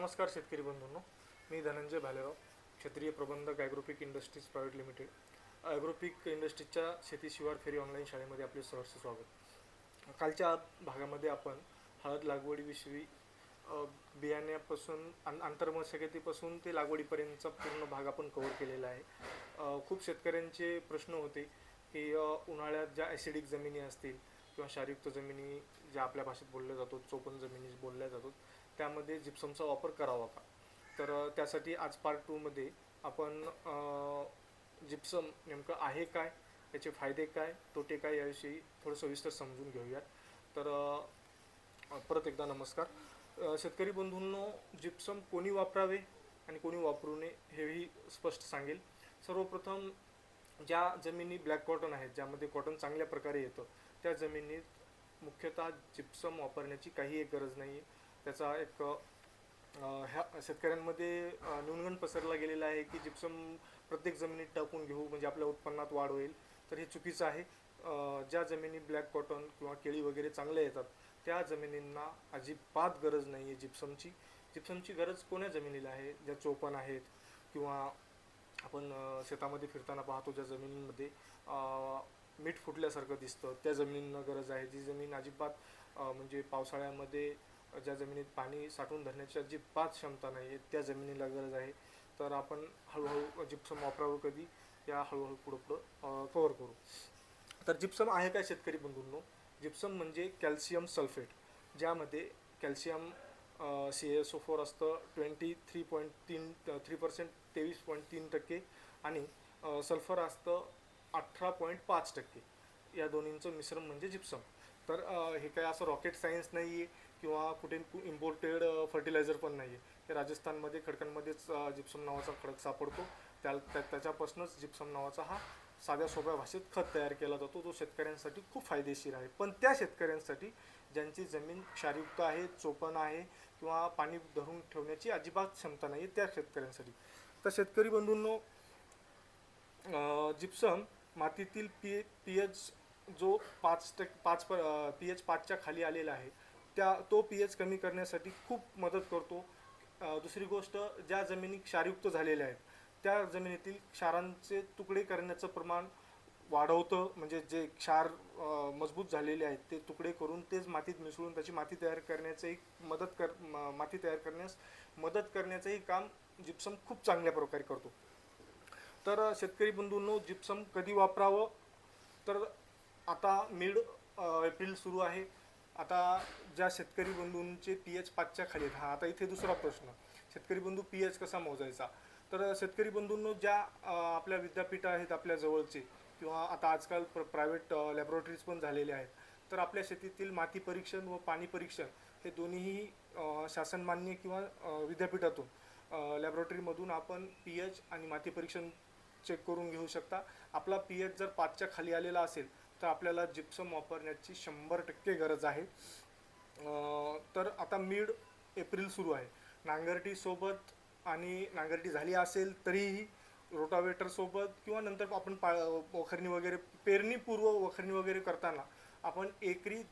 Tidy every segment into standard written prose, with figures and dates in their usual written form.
नमस्कार शेतकरी बंधूंनो, मी धनंजय भालेराव, क्षेत्रीय प्रबंधक ॲग्रोपिक इंडस्ट्रीज प्रायव्हेट लिमिटेड. ॲग्रोपिक इंडस्ट्रीजच्या शेती शिवार फेरी ऑनलाईन शाळेमध्ये आपले सहर्ष स्वागत. कालच्या भागामध्ये आपण हळद लागवडीविषयी बियाण्यापासून आंतरमशागतीपासून ते लागवडीपर्यंतचा पूर्ण भाग आपण कव्हर केलेला आहे. खूप शेतकऱ्यांचे प्रश्न होते की उन्हाळ्यात ज्या ॲसिडिक जमिनी असतील किंवा क्षारयुक्त जमिनी ज्या आपल्या भाषेत बोलल्या जातो, चोपन जमिनी बोलल्या जातात, त्यामध्ये जिप्समचा वापर करावा का. तर त्यासाठी आज पार्ट 2मध्ये आपण जिप्सम नेमकं आहे काय, त्याचे फायदे काय, तोटे काय याविषयी थोडं सविस्तर समजून घेऊयात. तर परत एकदा नमस्कार. शेतकरी बंधूंनो, जिप्सम कोणी वापरावे आणि कोणी वापरू नये हेही स्पष्ट सांगेल. सर्वप्रथम ज्या जमिनी ब्लॅक कॉटन आहेत, ज्यामध्ये कॉटन चांगल्या प्रकारे येतं, त्या जमिनीत मुख्यतः जिप्सम वापरण्याची काही एक गरज नाही आहे. त्याचा एक ह्या शेतकऱ्यांमध्ये न्यूनगंड पसरला गेलेला आहे की जिप्सम प्रत्येक जमिनीत टाकून घेऊ म्हणजे आपल्या उत्पन्नात वाढ होईल. तर हे चुकीचं आहे. ज्या जमिनी ब्लॅक कॉटन किंवा केळी वगैरे चांगल्या येतात त्या जमिनींना अजिबात गरज नाही आहे जिप्समची. जिप्समची गरज कोण्या जमिनीला आहे? ज्या चोपन आहेत किंवा आपण शेतामध्ये फिरताना पाहतो ज्या जमिनींमध्ये मीठ फुटल्यासारखं दिसतं त्या जमिनींना गरज आहे. जी जमीन अजिबात म्हणजे पावसाळ्यामध्ये ज्या जमिनीत पाणी साठवून धरण्याची अजिबात क्षमता नाही आहे त्या जमिनीला गरज आहे. तर आपण हळूहळू जिप्सम वापरावं कधी या हळूहळू पुढं कव्हर करू. तर जिप्सम आहे काय शेतकरी बंधूंनो? जिप्सम म्हणजे कॅल्शियम सल्फेट, ज्यामध्ये कॅल्शियम CaSO4 असतं 23.3% 23.3% आणि सल्फर असतं 18.5%. या दोन्हींचं मिश्रण म्हणजे जिप्सम. तर हे काय असं रॉकेट सायन्स नाही आहे किंवा कुठे इम्पोर्टेड फर्टिलायझर पण नाही आहे. हे राजस्थानमध्ये खडकांमध्येच जिप्सम नावाचा खडक सापडतो. त्याच्यापासूनच जिप्सम नावाचा हा साध्या सोप्या भाषेत खत तयार केला जातो, जो शेतकऱ्यांसाठी खूप फायदेशीर आहे. पण त्या शेतकऱ्यांसाठी ज्यांची जमीन क्षारयुक्त आहे, चोपण आहे किंवा पाणी धरून ठेवण्याची अजिबात क्षमता नाही आहे, त्या शेतकऱ्यांसाठी. तर शेतकरी बंधूंनो, जिप्सम मातीतील pH जो 5% pH 5च्या खाली आलेला आहे तो pH कमी करण्यासाठी खूप मदत करतो. दुसरी गोष्ट, ज्या जमिनी क्षारयुक्त झालेल्या आहेत त्या जमिनीतील क्षारांचे तुकडे करण्याचं प्रमाण वाढवतं. म्हणजे जे क्षार मजबूत झालेले आहेत ते तुकडे करून तेच मातीत मिसळून त्याची माती तयार करण्याचंही माती तयार करण्यास मदत करण्याचंही काम जिप्सम खूप चांगल्या प्रकारे करतो. तर शेतकरी बंधूंनो, जिप्सम कधी वापरावं? तर आता मिड एप्रिल सुरू आहे. आता ज्या शेतकरी बंधूंचे pH 5च्या खाली आहेत, आता इथे दुसरा प्रश्न, शेतकरी बंधू pH कसा मोजायचा? तर शेतकरी बंधूंनो, ज्या आपल्या विद्यापीठ आहेत आपल्या जवळचे किंवा आता आजकाल प्रायव्हेट लॅबोरेटरीज पण झालेले आहेत, तर आपल्या शेतीतील माती परीक्षण व पाणी परीक्षण हे दोन्हीही शासनमान्य किंवा विद्यापीठातून लॅबोरेटरीमधून आपण pH आणि माती परीक्षण चेक करून घेऊ शकता. आपला pH जर 5च्या खाली आलेला असेल तर आपल्याला जिप्सम वापरण्याची 100% गरज आहे. तर आता मिड एप्रिल सुरू आहे. नांगरटीसोबत आणि नांगरटी झाली असेल तरीही रोटावेटरसोबत किंवा नंतर आपण वखरणी वगैरे पेरणीपूर्व वखरणी वगैरे करताना आपण एकरी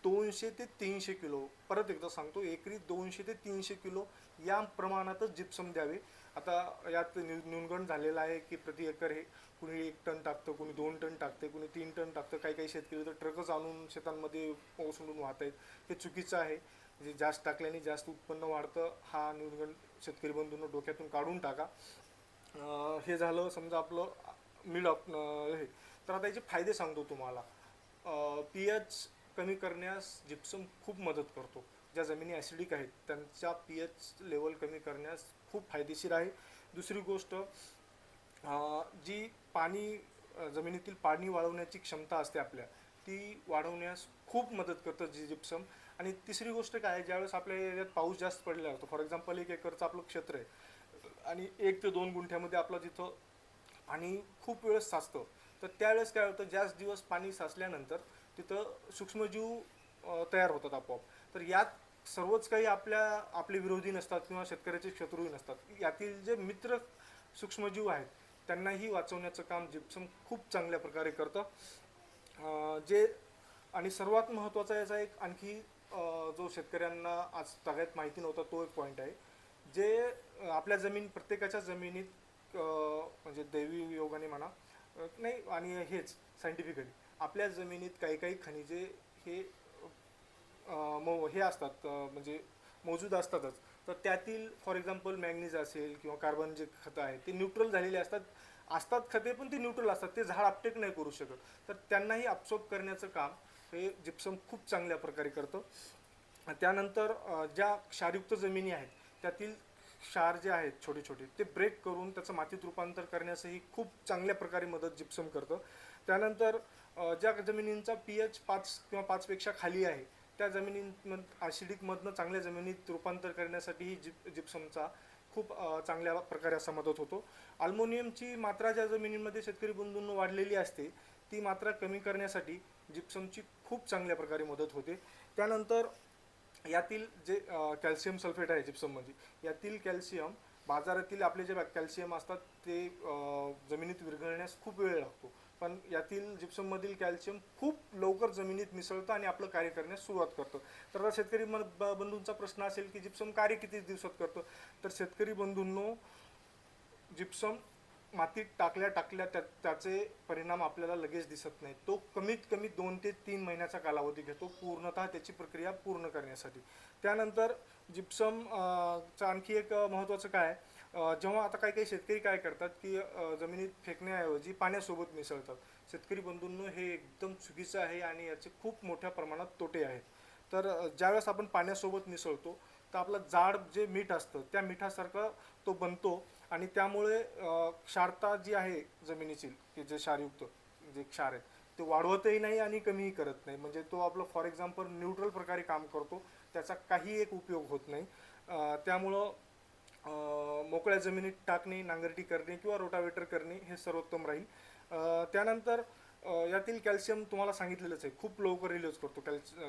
200 ते 300 किलो, परत एकदा सांगतो, एकरी 200 ते 300 किलो या प्रमाणातच जिप्सम द्यावे. आता यात न्यूनगंड झालेला आहे की प्रति एकर हे कुणी 1 टन टाकतं, कुणी 2 टन टाकते, कुणी 3 टन टाकतं. काही शेतकरी तर ट्रकच आणून शेतांमध्ये ओसंडून वाहत आहेत. हे चुकीचं आहे. म्हणजे जास्त टाकल्याने जास्त उत्पन्न वाढतं, हा न्यूनगंड शेतकरी बंधूंनो डोक्यातून काढून टाका. हे झालं समजा आपलं मिड हे. तर आता याचे फायदे सांगतो तुम्हाला. pH कमी करण्यास जिप्सम खूप मदत करतो. ज्या जमिनी ॲसिडिक आहेत त्यांच्या pH लेवल कमी करण्यास खूप फायदेशीर आहे. दुसरी गोष्ट, जी जमिनीतील पाणी वाढवण्याची क्षमता असते आपल्या, ती वाढवण्यास खूप मदत करतं जिप्सम. आणि तिसरी गोष्ट काय आहे, ज्यावेळेस आपल्या एरियात पाऊस जास्त पडलेला होतो, फॉर एक्झाम्पल 1 एकरचं आपलं क्षेत्र आहे आणि 1 ते 2 गुंठ्यामध्ये आपलं जिथं पाणी खूप वेळेस साचतं, तर त्यावेळेस काय होतं, जास्त दिवस पाणी साचल्यानंतर तिथं सूक्ष्मजीव तयार होतात आपोआप. तर यात सर्वच काही आपले विरोधी नसतात किंवा शेतकऱ्याचे शत्रूही नसतात. यातील जे मित्र सूक्ष्मजीव आहेत त्यांनाही वाचवण्याचं काम जिप्सम खूप चांगल्या प्रकारे करतं. आणि सर्वात महत्त्वाचा याचा एक आणखी जो शेतकऱ्यांना आज सगळ्यात माहिती नव्हता तो एक पॉईंट आहे जे आपल्या प्रत्येकाच्या जमिनीत म्हणजे दैवी योगाने म्हणा नाही आणि हेच सायंटिफिकली आपल्या जमिनीत काही काही खनिजे हे हे असतात म्हणजे मौजूद असतातच. तर त्यातील फॉर एक्झाम्पल मॅग्नीज असेल किंवा कार्बन जे खतं आहेत ते न्यूट्रल झालेले असतात. असतात खते पण ते न्यूट्रल असतात, ते झाड अपटेक नाही करू शकत. तर त्यांनाही अब्सॉर्ब करण्याचं काम हे जिप्सम खूप चांगल्या प्रकारे करतं. त्यानंतर ज्या क्षारयुक्त जमिनी आहेत त्यातील क्षार जे आहेत छोटे छोटे ते ब्रेक करून त्याचं मातीत रूपांतर करण्यासही खूप चांगल्या प्रकारे मदत जिप्सम करतं. त्यानंतर ज्या जमिनींचा पीएच 5 किंवा 5पेक्षा खाली आहे त्या जमिनींमध्ये ॲसिडिकमधनं चांगल्या जमिनीत रूपांतर करण्यासाठीही जिप्समचा खूप चांगल्या प्रकारे असा मदत होतो. अल्मोनियमची मात्रा ज्या जमिनींमध्ये शेतकरी बंधूंनो वाढलेली असते ती मात्रा कमी करण्यासाठी जिप्समची खूप चांगल्या प्रकारे मदत होते. त्यानंतर यातील जे कॅल्शियम सल्फेट आहे जिप्सममध्ये, यातील कॅल्शियम बाजारातील आपले जे कॅल्शियम असतात ते जमिनीत विरघळण्यास खूप वेळ लागतो, पण यातील जिप्सममधील कॅल्शियम खूप लवकर जमिनीत मिसळतं आणि आपलं कार्य करण्यास सुरुवात करतं. तर आता शेतकरी बंधूंचा प्रश्न असेल की जिप्सम कार्य किती दिवसात करतं. तर शेतकरी बंधूंनो, जिप्सम मातीत टाकल्या त्याचे परिणाम आपल्याला लगेच दिसत नाही. तो कमीत कमी 2 ते 3 महिन्याचा कालावधी घेतो पूर्णतः त्याची प्रक्रिया पूर्ण करण्यासाठी. त्यानंतर जिप्सम चं आणखी एक महत्त्वाचं काय जेव्हा आता काही काही शेतकरी काय करतात की जमिनीत फेकण्याऐवजी पाण्यासोबत मिसळतात. शेतकरी बंधूंनो, हे एकदम चुकीचं आहे आणि याचे खूप मोठ्या प्रमाणात तोटे आहेत. तर ज्यावेळेस आपण पाण्यासोबत मिसळतो तर आपलं जाड जे मीठ असतं त्या मिठासारखं तो बनतो आणि त्यामुळे क्षारता जी आहे जमिनीची की जे क्षारयुक्त जे क्षार आहेत ते वाढवतही नाही आणि कमीही करत नाही. म्हणजे तो आपलं फॉर एक्झाम्पल न्यूट्रल प्रकारे काम करतो, त्याचा काही एक उपयोग होत नाही. त्यामुळं मोकळ्या जमिनीत टाकणे, नांगरटी करणे किंवा रोटावेटर करणे हे सर्वोत्तम राहील. त्यानंतर यातील कॅल्शियम तुम्हाला सांगितलेलंच आहे खूप लवकर रिलीज करतो.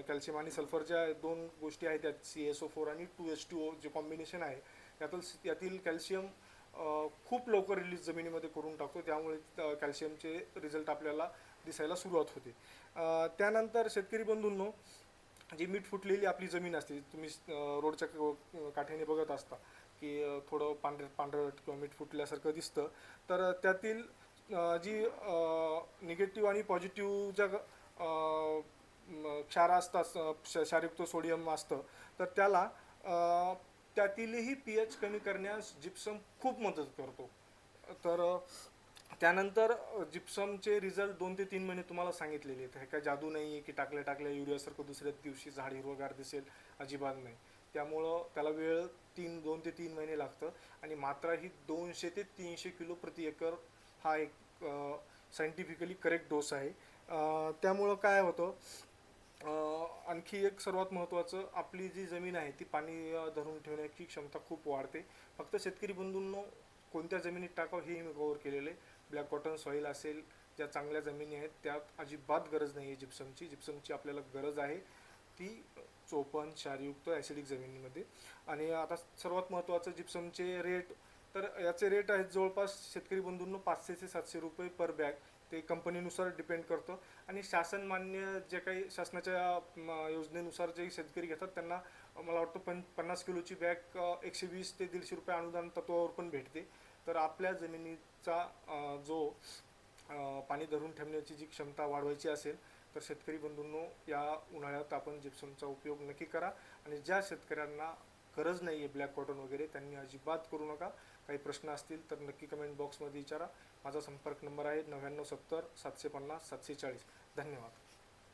कॅल्शियम आणि सल्फर ज्या दोन गोष्टी आहेत त्यात CaSO4 आणि 2H2O जे कॉम्बिनेशन आहे यातील कॅल्शियम खूप लवकर रिलीज जमिनीमध्ये करून टाकतो, त्यामुळे कॅल्शियमचे रिझल्ट आपल्याला दिसायला सुरुवात होते. त्यानंतर शेतकरी बंधूंनो, जी मीठ फुटलेली आपली जमीन असते, तुम्ही रोडच्या काठ्याने बघत असता की थोडं पांढरट किंवा मीठ फुटल्यासारखं दिसतं. तर त्यातील जी निगेटिव्ह आणि पॉझिटिव्ह ज्या क्षार असतात, क्षारयुक्त सोडियम असतं, तर त्याला त्यातीलही पीएच कमी करण्यास जिप्सम खूप मदत करतो. तर त्यानंतर जिप्समचे रिझल्ट 2 ते 3 महिने तुम्हाला सांगितलेले आहेत. हे काय जादू नाही आहे की टाकल्या टाकल्या युरियासारखं दुसऱ्या दिवशी झाड हिरवगार दिसेल, अजिबात नाही. त्यामुळं त्याला वेळ 2 ते 3 महिने लागतं आणि मात्रा ही 200 ते 300 किलो प्रति एकर हा एक सायंटिफिकली करेक्ट डोस आहे. त्यामुळं काय होतं, आणखी एक सर्वात महत्त्वाचं, आपली जी जमीन आहे ती पाणी धरून ठेवण्याची क्षमता खूप वाढते. फक्त शेतकरी बंधूंनो, कोणत्या जमिनीत टाकावं हेही मी कव्हर केलेलं आहे. ब्लॅक कॉटन सॉईल असेल, ज्या चांगल्या जमिनी आहेत त्यात अजिबात गरज नाही आहे जिप्समची आपल्याला गरज आहे ती चोपन क्षारयुक्त ॲसिडिक जमिनीमध्ये. आणि आता सर्वात महत्त्वाचं जिप्समचे रेट, तर याचे रेट आहेत जवळपास शेतकरी बंधूंनो 500 ते 700 रुपये पर बॅग. ते कंपनीनुसार डिपेंड करतं आणि शासन मान्य जे काही शासनाच्या योजनेनुसार जे शेतकरी घेतात त्यांना मला वाटतं 50 किलोची बॅग 120 ते 150 रुपये अनुदान तत्वावर पण भेटते. तर आपल्या जमिनीचा जो पाणी धरून ठेवण्याची जी क्षमता वाढवायची असेल तर शेतकरी बंधूंनो, या उन्हाळ्यात आपण जिप्समचा उपयोग नक्की करा. आणि ज्या शेतकऱ्यांना गरज नाही आहे ब्लॅक कॉटन वगैरे त्यांनी अजिबात करू नका. काही प्रश्न असतील तर नक्की कमेंट बॉक्समध्ये विचारा. माझा संपर्क नंबर आहे 9970 750 740. धन्यवाद.